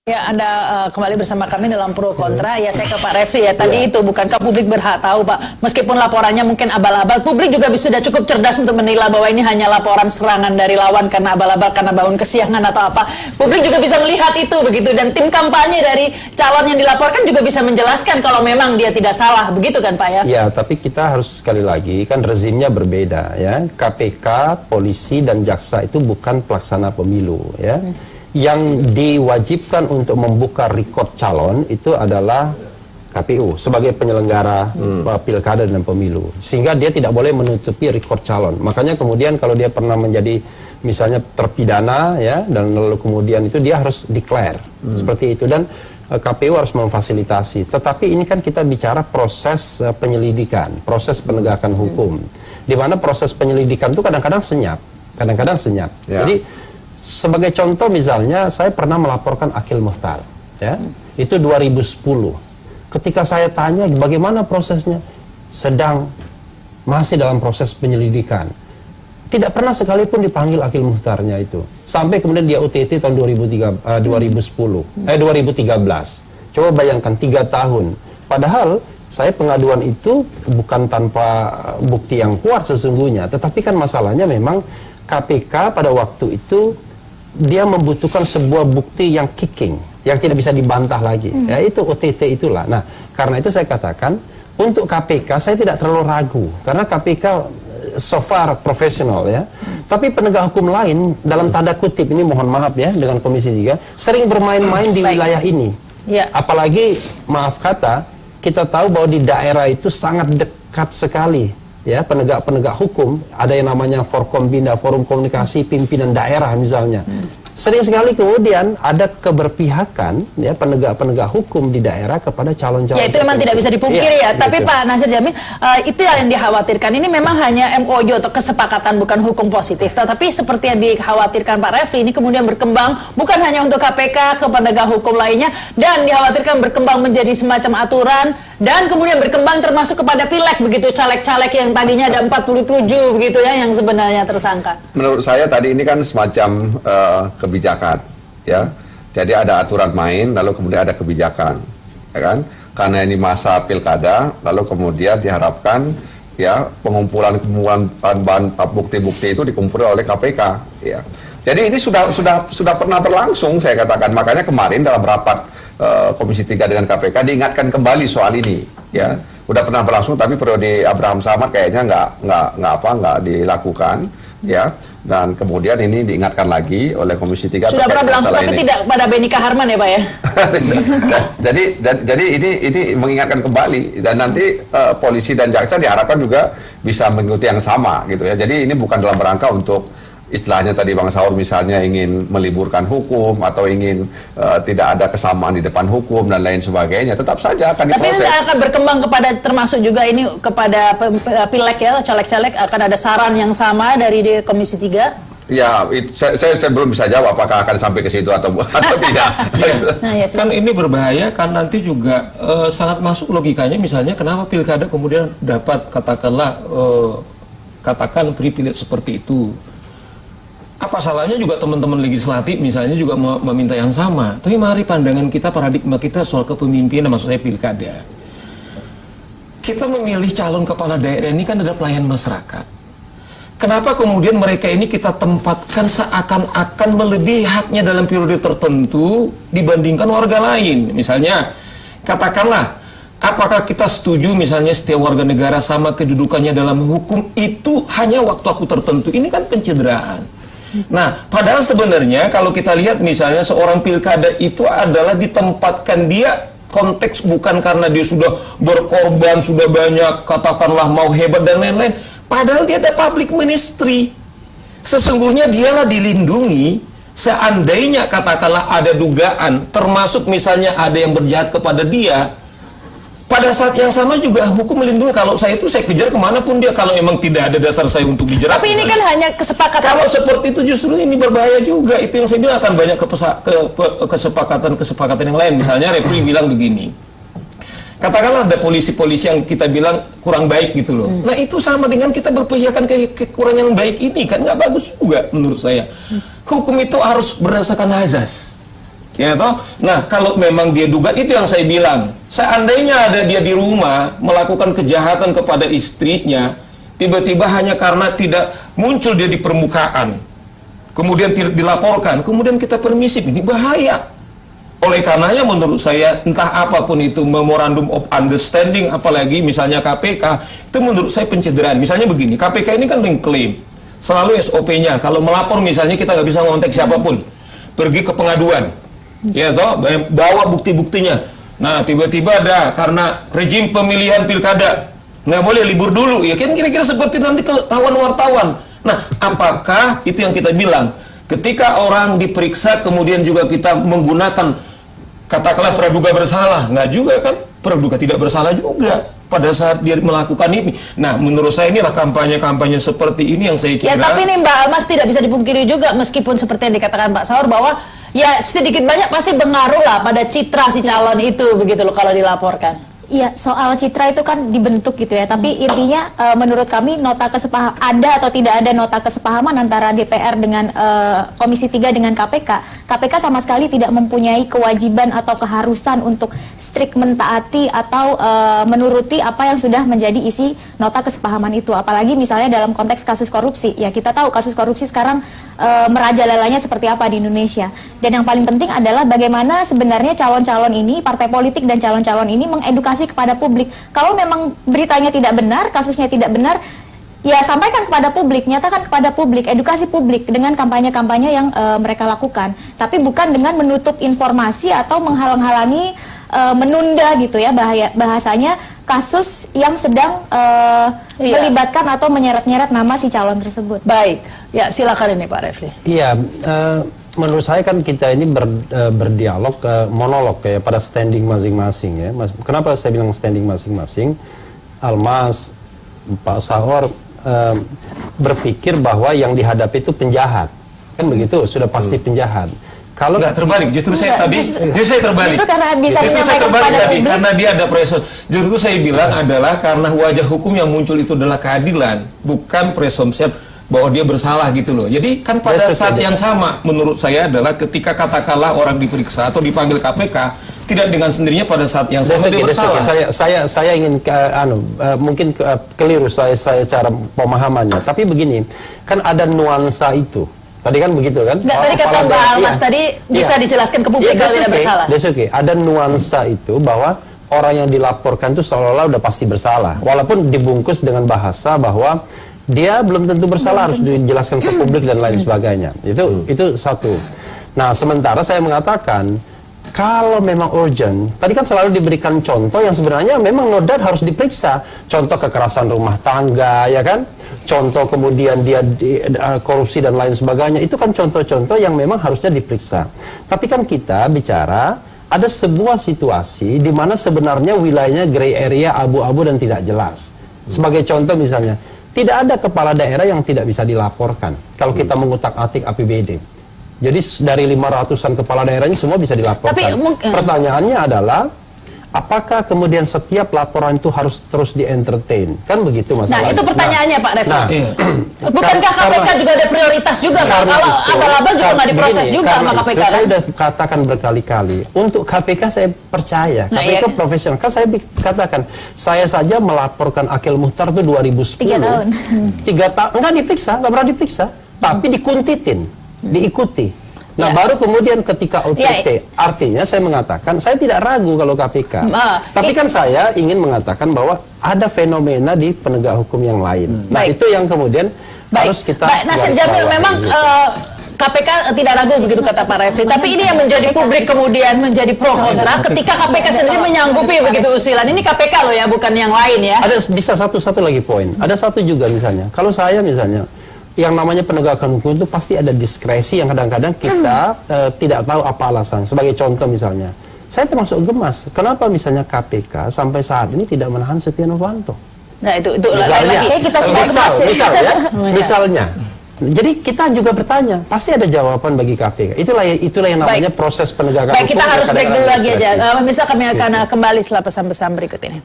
Ya, Anda kembali bersama kami dalam Pro Kontra. Ya, saya ke Pak Refli ya. Tadi itu, bukankah publik berhak tahu, Pak? Meskipun laporannya mungkin abal-abal, publik juga sudah cukup cerdas untuk menilai bahwa ini hanya laporan serangan dari lawan karena abal-abal, karena bangun kesiangan atau apa. Publik juga bisa melihat itu, begitu. Dan tim kampanye dari calon yang dilaporkan juga bisa menjelaskan kalau memang dia tidak salah. Begitu kan, Pak ya? Ya, tapi kita harus sekali lagi, kan rezimnya berbeda ya. KPK, polisi, dan jaksa itu bukan pelaksana pemilu ya. Yang diwajibkan untuk membuka rekod calon itu adalah KPU sebagai penyelenggara pilkada dan pemilu, sehingga dia tidak boleh menutupi rekod calon. Makanya kemudian kalau dia pernah menjadi misalnya terpidana ya, dan lalu kemudian itu dia harus declare seperti itu, dan KPU harus memfasilitasi. Tetapi ini kan kita bicara proses penyelidikan, proses penegakan hukum, di mana proses penyelidikan itu kadang-kadang senyap, ya. Jadi sebagai contoh misalnya, saya pernah melaporkan Akil Mukhtar, ya, itu 2010. Ketika saya tanya bagaimana prosesnya, masih dalam proses penyelidikan. Tidak pernah sekalipun dipanggil Akil Mukhtarnya itu. Sampai kemudian dia OTT tahun 2013. Coba bayangkan 3 tahun. Padahal saya pengaduan itu bukan tanpa bukti yang kuat sesungguhnya. Tetapi kan masalahnya memang KPK pada waktu itu dia membutuhkan sebuah bukti yang kicking, yang tidak bisa dibantah lagi. Ya, itu OTT itulah. Nah, karena itu saya katakan, untuk KPK saya tidak terlalu ragu, karena KPK so far profesional ya. Tapi penegak hukum lain, dalam tanda kutip, ini mohon maaf ya, dengan Komisi 3, sering bermain-main di wilayah ini. Ya. Apalagi, maaf kata, kita tahu bahwa di daerah itu sangat dekat sekali. Ya, penegak hukum, ada yang namanya Forkombinda, Forum Komunikasi Pimpinan Daerah misalnya. Sering sekali kemudian ada keberpihakan ya penegak hukum di daerah kepada calon-calon. Ya, itu memang tidak bisa dipungkiri ya. Tapi Pak Nasir Jamil, itu yang dikhawatirkan. Ini memang hanya MOU atau kesepakatan, bukan hukum positif. Tetapi seperti yang dikhawatirkan Pak Refli, ini kemudian berkembang bukan hanya untuk KPK, ke penegak hukum lainnya, dan dikhawatirkan berkembang menjadi semacam aturan, dan kemudian berkembang termasuk kepada pileg, begitu, caleg-caleg yang tadinya ada 47 begitu ya, yang sebenarnya tersangka. Menurut saya tadi ini kan semacam kebijakan, ya. Jadi ada aturan main, lalu kemudian ada kebijakan, ya kan? Karena ini masa pilkada, lalu kemudian diharapkan ya pengumpulan bukti-bukti itu dikumpulkan oleh KPK, ya. Jadi ini sudah pernah berlangsung, saya katakan. Makanya kemarin dalam rapat Komisi 3 dengan KPK diingatkan kembali soal ini, ya. Udah pernah berlangsung, tapi periode Abraham Samad kayaknya nggak dilakukan, ya. Dan kemudian ini diingatkan lagi oleh Komisi 3. Sudah pernah berlangsung, tapi tidak pada Benika Harman ya, Pak ya? jadi ini mengingatkan kembali, dan nanti polisi dan jaksa diharapkan juga bisa mengikuti yang sama gitu ya. Jadi ini bukan dalam rangka untuk istilahnya tadi Bang Saur misalnya ingin meliburkan hukum atau ingin tidak ada kesamaan di depan hukum dan lain sebagainya. Tetap saja akan diproses. Tapi ini akan berkembang kepada, termasuk juga ini kepada pileg ya, caleg-caleg, akan ada saran yang sama dari Komisi 3? Ya, saya belum bisa jawab apakah akan sampai ke situ atau tidak. Nah, ya, kan ini berbahaya, kan nanti juga sangat masuk logikanya, misalnya kenapa pilkada kemudian dapat katakan privilege seperti itu. Apa salahnya juga teman-teman legislatif misalnya juga meminta yang sama. Tapi mari pandangan kita, paradigma kita soal kepemimpinan, maksud saya pilkada. Kita memilih calon kepala daerah ini kan ada pelayan masyarakat. Kenapa kemudian mereka ini kita tempatkan seakan-akan melebihi haknya dalam periode tertentu dibandingkan warga lain? Misalnya, katakanlah, apakah kita setuju misalnya setiap warga negara sama kedudukannya dalam hukum itu hanya waktu tertentu? Ini kan pencideraan. Nah, padahal sebenarnya kalau kita lihat misalnya seorang pilkada itu adalah ditempatkan dia konteks bukan karena dia sudah berkorban, sudah banyak, katakanlah mau hebat dan lain-lain. Padahal dia ada public ministry. Sesungguhnya dialah dilindungi seandainya katakanlah ada dugaan, termasuk misalnya ada yang berjahat kepada dia. Pada saat yang sama juga hukum melindungi. Kalau saya kejar kemanapun dia, kalau emang tidak ada dasar saya untuk dijerat. Tapi ini kan hanya kesepakatan. Kalau seperti itu justru ini berbahaya juga. Itu yang saya bilang, akan banyak kesepakatan yang lain. Misalnya Refli bilang begini, katakanlah ada polisi-polisi yang kita bilang kurang baik gitu loh. Nah itu sama dengan kita berpihakan ke kekurangan yang baik ini, kan nggak bagus juga menurut saya. Hukum itu harus berdasarkan azas. Ya toh? Nah, kalau memang dia duga, itu yang saya bilang. Seandainya ada dia di rumah melakukan kejahatan kepada istrinya, tiba-tiba hanya karena tidak muncul dia di permukaan, kemudian tidak dilaporkan, kemudian kita permisif, ini bahaya. Oleh karenanya menurut saya, entah apapun itu memorandum of understanding, apalagi misalnya KPK, itu menurut saya pencederaan. Misalnya begini, KPK ini kan mengklaim selalu SOP-nya, kalau melapor misalnya kita nggak bisa ngontek siapapun, pergi ke pengaduan. Ya toh, bawa bukti-buktinya. Nah, tiba-tiba ada karena rejim pemilihan pilkada nggak boleh libur dulu, ya kan kira-kira seperti nanti ketahuan wartawan. Nah, apakah itu yang kita bilang? Ketika orang diperiksa, kemudian juga kita menggunakan katakanlah praduga bersalah, nggak juga kan? Praduga tidak bersalah juga pada saat dia melakukan ini. Nah, menurut saya inilah kampanye-kampanye seperti ini yang saya kira. Ya, tapi ini Mbak Almas tidak bisa dipungkiri juga, meskipun seperti yang dikatakan Pak Saur bahwa ya sedikit banyak pasti pengaruh lah pada citra si calon itu, begitu loh kalau dilaporkan. Iya, soal citra itu kan dibentuk gitu ya. Tapi intinya menurut kami nota kesepahaman, ada atau tidak ada nota kesepahaman antara DPR dengan Komisi 3 dengan KPK. KPK sama sekali tidak mempunyai kewajiban atau keharusan untuk strict mentaati atau menuruti apa yang sudah menjadi isi nota kesepahaman itu. Apalagi misalnya dalam konteks kasus korupsi. Ya, kita tahu kasus korupsi sekarang merajalelanya seperti apa di Indonesia. Dan yang paling penting adalah bagaimana sebenarnya calon-calon ini, partai politik dan calon-calon ini mengedukasi kepada publik. Kalau memang beritanya tidak benar, kasusnya tidak benar, ya sampaikan kepada publik, nyatakan kepada publik, edukasi publik dengan kampanye-kampanye yang mereka lakukan. Tapi bukan dengan menutup informasi atau menghalang-halangi, menunda gitu ya, bahasanya kasus yang sedang melibatkan atau menyeret-nyeret nama si calon tersebut. Baik, ya silakan ini Pak Refli. Iya, menurut saya kan kita ini berdialog, monolog ya pada standing masing-masing ya. Kenapa saya bilang standing masing-masing? Almas, Pak Saur berpikir bahwa yang dihadapi itu penjahat, kan begitu, sudah pasti penjahat. Kalau nggak terbalik, justru saya tadi, justru saya terbalik. Justru karena bisa menyampaikan kepada tadi, publik. karena dia ada presumpsi. Justru saya bilang adalah karena wajah hukum yang muncul itu adalah keadilan, bukan presumpsi bahwa dia bersalah gitu loh. Jadi kan pada saat yang sama, menurut saya adalah ketika katakanlah orang diperiksa atau dipanggil KPK, tidak dengan sendirinya pada saat yang sama dia bersalah. Saya ingin mungkin keliru saya cara pemahamannya. Tapi begini, kan ada nuansa itu. Tadi kan begitu kan? Nggak, tadi kata Mbak Almas tadi bisa dijelaskan ke publik kalau tidak bersalah. Ada nuansa itu bahwa orang yang dilaporkan itu seolah-olah udah pasti bersalah. Walaupun dibungkus dengan bahasa bahwa dia belum tentu bersalah, harus dijelaskan ke publik dan lain sebagainya. Itu satu. Nah, sementara saya mengatakan kalau memang urgent, tadi kan selalu diberikan contoh yang sebenarnya memang nodat harus diperiksa. Contoh kekerasan rumah tangga, ya kan? Contoh kemudian dia korupsi dan lain sebagainya. Itu kan contoh-contoh yang memang harusnya diperiksa. Tapi kan kita bicara ada sebuah situasi di mana sebenarnya wilayahnya gray area, abu-abu dan tidak jelas. Sebagai contoh misalnya, tidak ada kepala daerah yang tidak bisa dilaporkan kalau kita mengutak-atik APBD. Jadi dari 500-an kepala daerahnya semua bisa dilaporkan. Tapi pertanyaannya adalah apakah kemudian setiap laporan itu harus terus di-entertain? Kan begitu masalahnya. Nah, itu pertanyaannya Pak Refli. Nah, bukankah KPK juga ada prioritas juga kan? Kalau abal-abal juga nggak diproses juga sama KPK kan? Saya sudah katakan berkali-kali, untuk KPK saya percaya, KPK profesional. Kan saya katakan, saya saja melaporkan Akil Muhtar itu 2010. 3 tahun. 3 tahun, enggak diperiksa, enggak pernah diperiksa. Tapi dikuntitin, diikuti. Nah, baru kemudian ketika OTT, artinya saya mengatakan, saya tidak ragu kalau KPK. Tapi kan saya ingin mengatakan bahwa ada fenomena di penegak hukum yang lain. Nah, itu yang kemudian harus kita... Baik, Nasir Jamil, memang KPK tidak ragu begitu kata Pak Refli. Tapi ini yang menjadi publik kemudian menjadi pro kontra ketika KPK sendiri menyanggupi begitu usulan. Ini KPK loh ya, bukan yang lain ya. Ada bisa satu lagi poin. Ada satu juga misalnya, kalau saya misalnya, yang namanya penegakan hukum itu pasti ada diskresi yang kadang-kadang kita tidak tahu apa alasan. Sebagai contoh misalnya, saya termasuk gemas. Kenapa misalnya KPK sampai saat ini tidak menahan Setia Novanto? Nah itu misalnya, lagi. Kita misalnya. Jadi kita juga bertanya, pasti ada jawaban bagi KPK. Itulah yang namanya proses penegakan hukum. Baik, kita harus break dulu lagi aja. Pemirsa, kami akan kembali setelah pesan-pesan berikut ini.